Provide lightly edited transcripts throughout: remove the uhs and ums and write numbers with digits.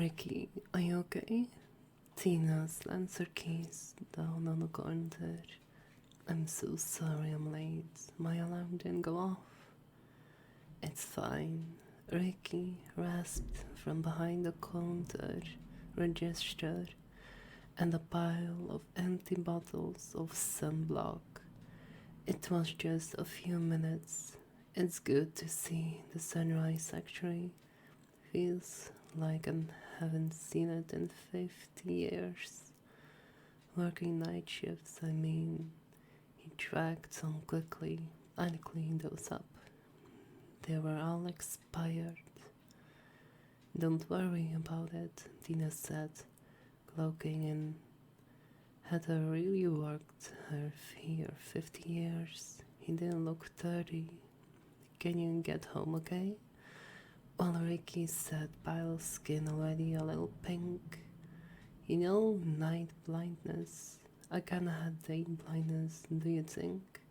Ricky, are you okay? Tina slams her keys down on the counter. I'm so sorry I'm late. My alarm didn't go off. It's fine. Ricky rasped from behind the counter register and a pile of empty bottles of sunblock. It was just a few minutes. It's good to see the sunrise actually. Feels like I haven't seen it in 50 years. Working night shifts, I mean. He dragged some quickly and cleaned those up. They were all expired. Don't worry about it, Tina said, cloaking in. Had I really worked her here 50 years, he didn't look 30. Can you get home okay? Well, Ricky said pale skin already a little pink. You know, night blindness. I kinda had day blindness, do you think?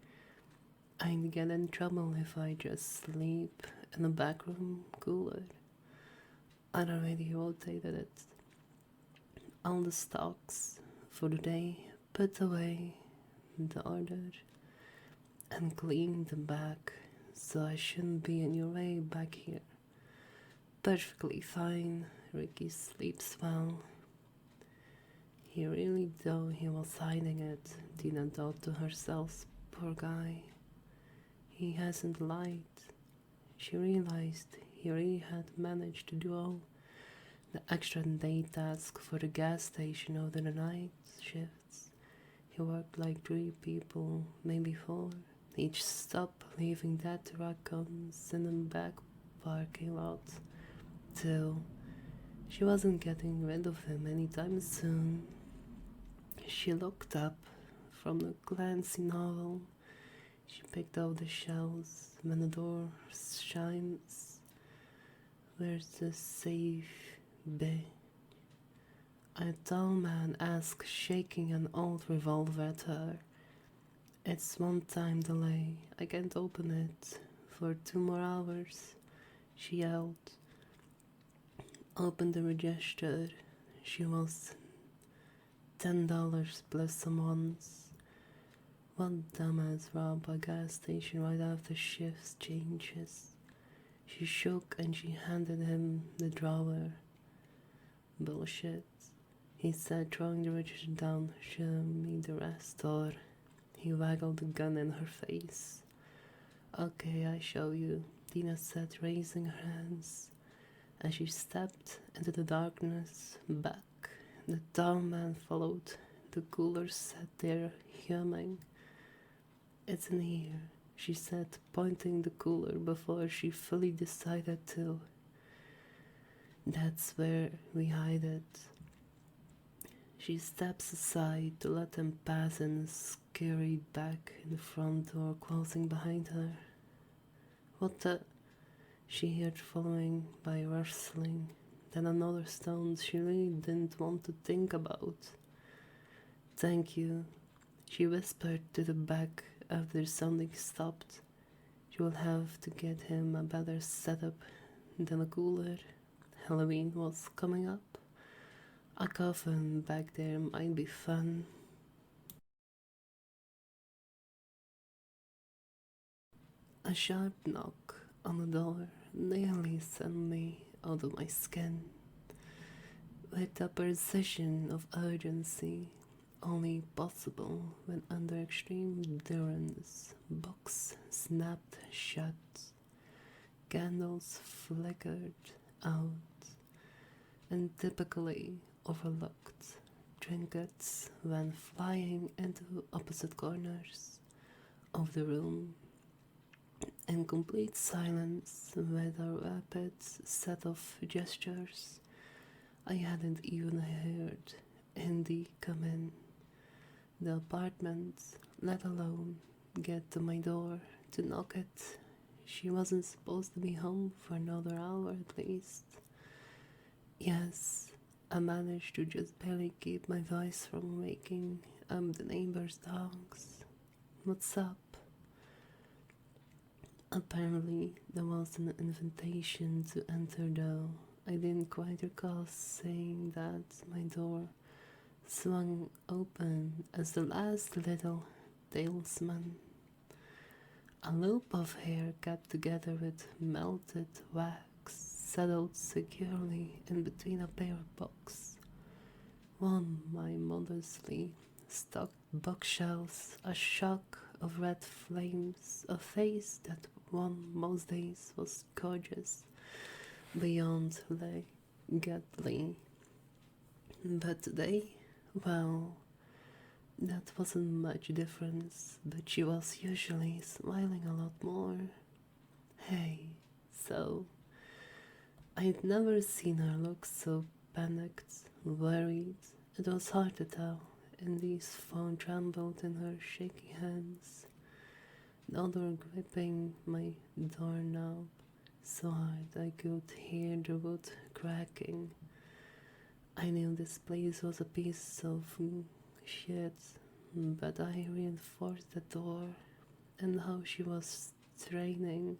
I'd get in trouble if I just sleep in a back room cooler. I'd already rotated it. All the stocks for the day put away the order and cleaned them back, so I shouldn't be in your way back here. Perfectly fine. Ricky sleeps well. He really thought he was hiding it, Tina thought to herself. Poor guy. He hasn't lied. She realized he really had managed to do all the extra day task for the gas station over the night shifts. He worked like 3 people, maybe 4, each stop leaving dead raccoons in the back parking lot. Till she wasn't getting rid of him anytime soon. She looked up from the Clancy novel. She picked out the shells when the door chimes. Where's the safe be? A tall man asked, shaking an old revolver at her. It's 1 time delay. I can't open it for 2 more hours, she yelled. Opened the register. She was $10 plus some ones. What dumbass robbed a gas station right after shift changes? She shook and she handed him the drawer. Bullshit, he said, throwing the register down. Show me the rest, or he waggled the gun in her face. Okay, I show you, Tina said, raising her hands. As she stepped into the darkness, back, the tall man followed. The cooler sat there, humming. It's in here, she said, pointing the cooler before she fully decided to. That's where we hide it. She steps aside to let him pass and scurried back in the front door, closing behind her. What the? She heard, following by rustling, then another stone she really didn't want to think about. Thank you, she whispered to the back after something stopped. She will have to get him a better setup than a cooler. Halloween was coming up. A coffin back there might be fun. A sharp knock on the door nearly sent me out of my skin. With a precision of urgency only possible when under extreme durance, box snapped shut, candles flickered out, and typically overlooked trinkets went flying into opposite corners of the room. In complete silence, with a rapid set of gestures, I hadn't even heard Indy come in the apartment, let alone get to my door to knock it. She wasn't supposed to be home for another hour at least. Yes, I managed to just barely keep my voice from waking up the neighbor's dogs. What's up? Apparently, there was an invitation to enter though. I didn't quite recall saying that my door swung open as the last little talisman, a loop of hair kept together with melted wax, settled securely in between a pair of books. One my modestly stocked bookshelves, a shock of red flames, a face that one most days was gorgeous beyond legally. But today, well, that wasn't much difference, but she was usually smiling a lot more. Hey, so I'd never seen her look so panicked, worried. It was hard to tell, and this phone trembled in her shaky hands, the other gripping my doorknob so hard I could hear the wood cracking. I knew this place was a piece of shit, but I reinforced the door and how she was straining,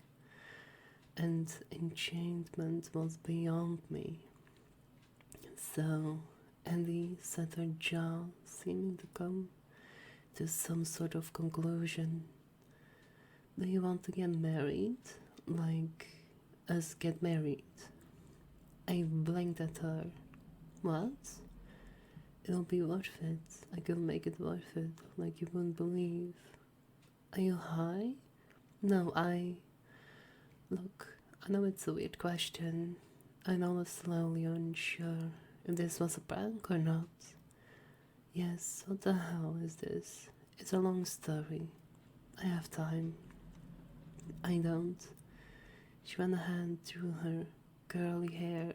and enchantment was beyond me. So Andy set her jaw, seeming to come to some sort of conclusion. Do you want to get married? Like, us get married? I blinked at her. What? It'll be worth it. I could make it worth it, like you wouldn't believe. Are you high? No, Look, I know it's a weird question. I know I'm slowly unsure if this was a prank or not. Yes, what the hell is this? It's a long story. I have time. I don't. She ran a hand through her curly hair,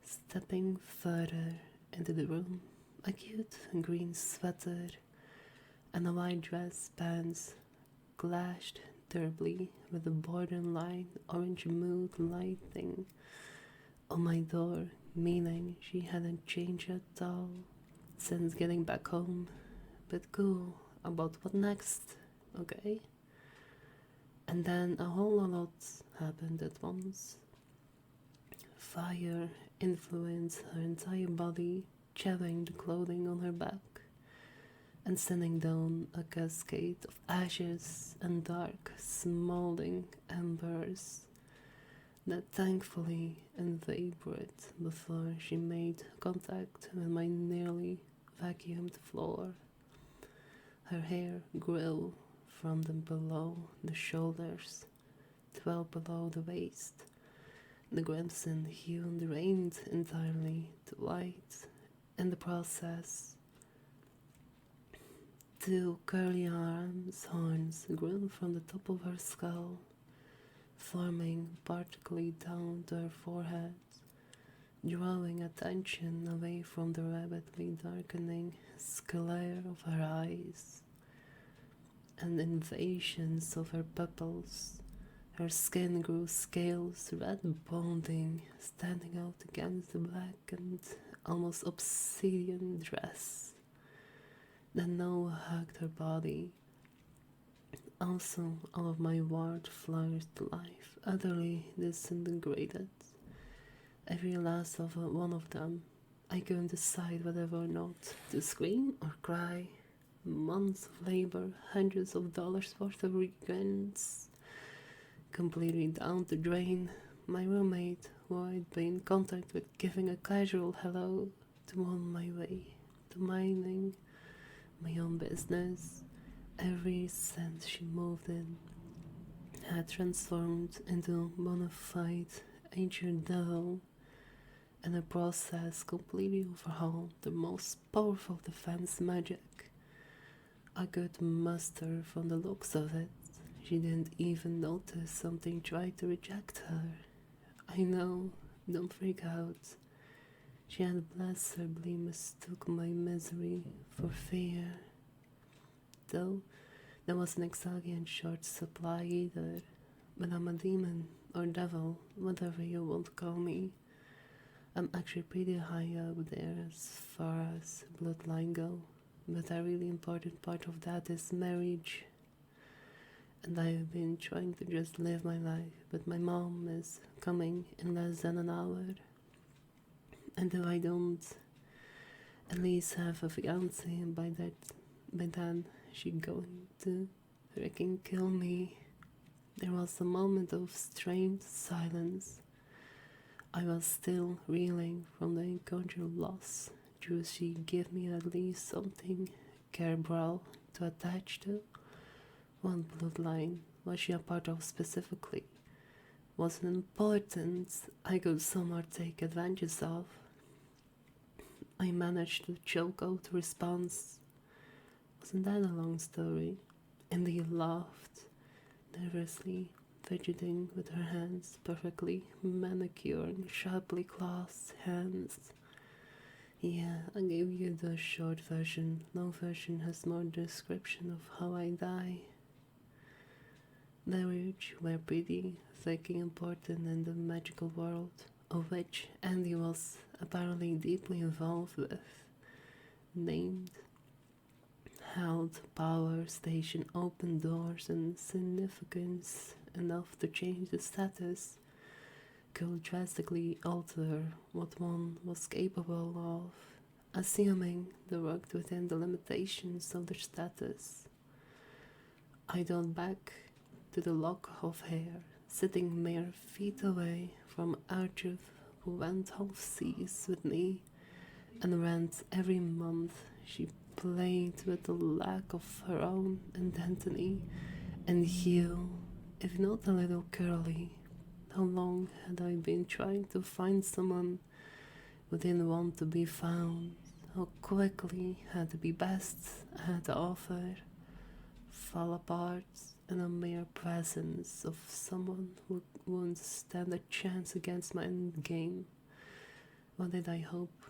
stepping further into the room. A cute green sweater and a white dress pants clashed terribly with the borderline orange mood lighting on my door, meaning she hadn't changed at all since getting back home. But cool, about what next, okay? And then a whole lot happened at once. Fire influenced her entire body, tearing the clothing on her back and sending down a cascade of ashes and dark, smoldering embers that thankfully evaporated before she made contact with my nearly vacuumed floor. Her hair grew from the below the shoulders to well below the waist. The crimson hue drained entirely to white in the process. Two curly horns grew from the top of her skull, forming partially down to her forehead, drawing attention away from the rapidly darkening sclera of her eyes and invasions of her pupils. Her skin grew scales, red bonding, standing out against the black and almost obsidian dress that now hugged her body. Also, all of my ward flourished to life, utterly disintegrated. Every last of one of them. I couldn't decide whether or not to scream or cry. Months of labor, hundreds of dollars worth of regrets, completely down the drain. My roommate, who I'd been in contact with, giving a casual hello, to on my way to minding my own business. Every cent she moved in had transformed into bona fide ancient devil, and the process completely overhauled the most powerful defense magic I could muster. From the looks of it, she didn't even notice something tried to reject her. I know, don't freak out. She had blessedly mistook my misery for fear. Though there wasn't exactly in short supply either, but I'm a demon, or devil, whatever you want to call me. I'm actually pretty high up there as far as bloodline go, but a really important part of that is marriage. And I've been trying to just live my life, but my mom is coming in less than an hour. And if I don't at least have a fiance, and by then she going to freaking kill me. There was a moment of strange silence. I was still reeling from the incurable loss. Drew she give me at least something Cerebral to attach to? What bloodline was she a part of specifically? Was it important I could somehow take advantage of? I managed to choke out a response. Wasn't that a long story? And he laughed, nervously, fidgeting with her hands, perfectly manicured, sharply clasped hands. Yeah, I gave you the short version. Long version has more description of how I die. The rich were pretty, thinking important in the magical world, of which Andy was apparently deeply involved with. Named, held power station, open doors, and significance enough to change the status, could drastically alter what one was capable of, assuming they worked within the limitations of their status. I don't back to the lock of hair, sitting mere feet away from Archer, who went half seas with me and rent every month. She played with the lack of her own identity and hue, if not a little curly. How long had I been trying to find someone who didn't want to be found? How quickly had the best I had to offer fall apart in a mere presence of someone who wouldn't stand a chance against my endgame? What did I hope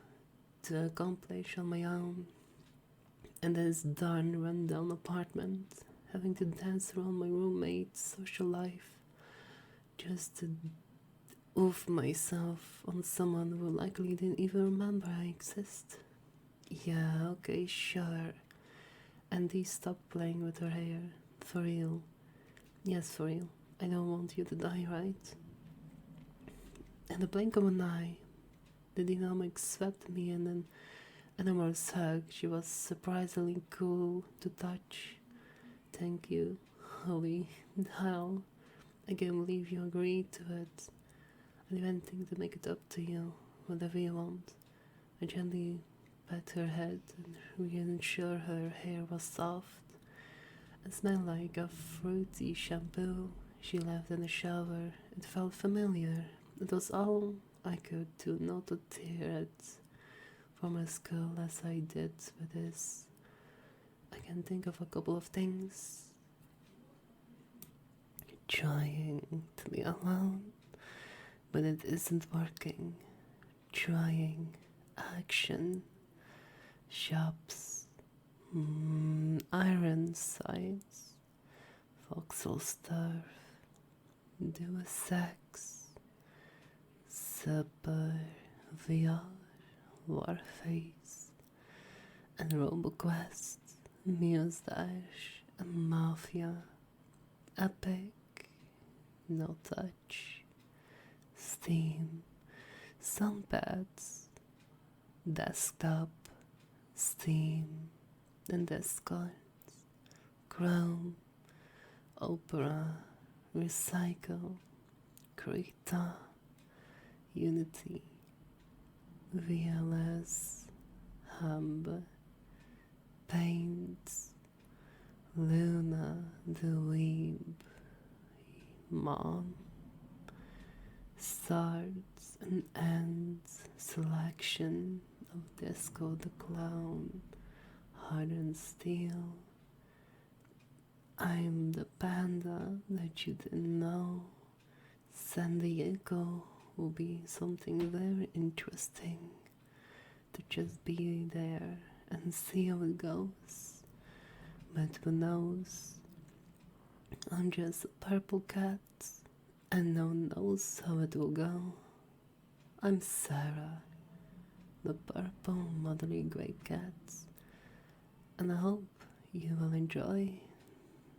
to accomplish on my own? In this darn rundown apartment, having to dance around my roommate's social life just to oof myself on someone who likely didn't even remember I exist. Yeah, okay, sure. Andy stopped playing with her hair. For real. Yes, for real. I don't want you to die, right? In the blink of an eye, the dynamic swept me in an enormous hug. She was surprisingly cool to touch. Thank you. Holy hell. I can't believe you agreed to it. I'm inventing to make it up to you, whatever you want. I gently pat her head and reassured her hair was soft and smelled like a fruity shampoo she left in the shower. It felt familiar. It was all I could do not to tear it from her skull as I did with this. I can think of a couple of things. Trying to be alone, but it isn't working. Trying action, shops, iron sights, voxel stuff, do a sex, supper, VR, Warface, and RoboQuest, Mustache, and Mafia, Epic, No Touch, Steam, some pads, desktop, Steam, and Discord, Chrome, Opera, Recycle, Krita, Unity, VLS, Hub, Paint, Luna, The Weeb, Mom, starts and ends selection of Disco the Clown, Hardened Steel. I'm the panda that you didn't know. San Diego will be something very interesting to just be there and see how it goes. But who knows? I'm just a purple cat, and no one knows how it will go. I'm Sarah, the purple motherly grey cat, and I hope you will enjoy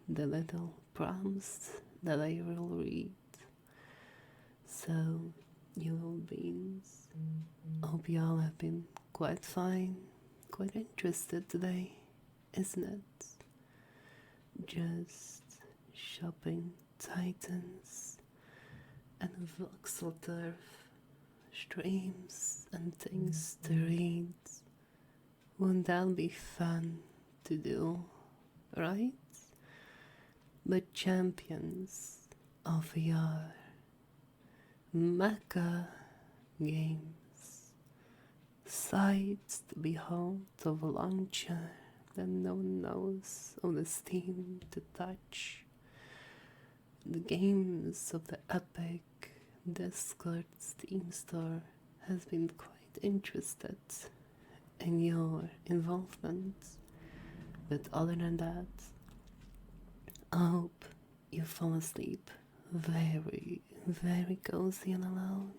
the little prompts that I will read. So, you little beans. Hope you all have been quite fine, quite interested today, isn't it? Just shopping titans and voxel turf streams and things to read. Wouldn't that be fun to do, right? But champions of your Mecca games, sights to behold of a launcher that no one knows of the steam to touch, the games of the epic Discord Steam store has been quite interested in your involvement. But other than that, I hope you fall asleep very, very cozy and alone.